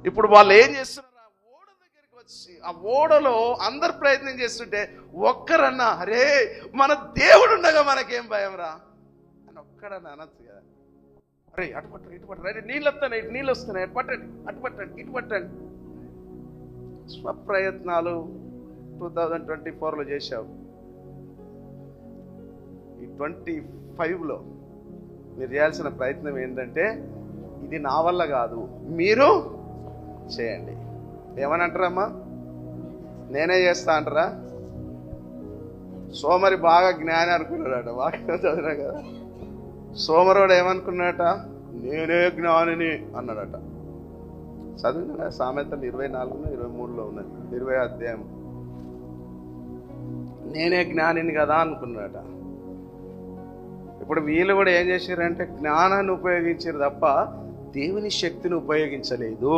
ఇప్పుడు వాళ్ళు ఏం చేస్తున్నారు, ఆ ఓడ దగ్గరికి వచ్చి ఆ ఓడలో అందరు ప్రయత్నం చేస్తుంటే ఒక్కరన్నా అరే మన దేవుడు ఉండగా మనకేం భయం రా అని ఒక్కడన్నా అనొచ్చు కదా. అరే అటు పట్టండి ఇటు పట్టండి, అరే నీళ్ళు వస్తున్నాయి ఇటు నీళ్ళు వస్తున్నాయి, అటు పట్టండి అటు పట్టండి ఇటు పట్టండి. స్వప్రయత్నాలు 2024లో చేశావు, ఈ 25లో మీరు చేయాల్సిన ప్రయత్నం ఏంటంటే ఇది నా వల్ల కాదు మీరు చేయండి. ఏమని అంటారమ్మా, నేనే చేస్తా అంటారా? సోమరి బాగా జ్ఞాని అనుకున్నాడట, బాగా చదివినా కదా. సోమరుడు ఏమనుకున్నాడట, నేనే జ్ఞానిని అన్నాడట. చదివిన సామెతలు 24 23లో ఉన్నది, 20వ అధ్యాయం. నేనే జ్ఞానిని కదా అనుకున్నాడట. ఇప్పుడు వీళ్ళు కూడా ఏం చేశారంటే జ్ఞానాన్ని ఉపయోగించారు తప్ప దేవుని శక్తిని ఉపయోగించలేదు.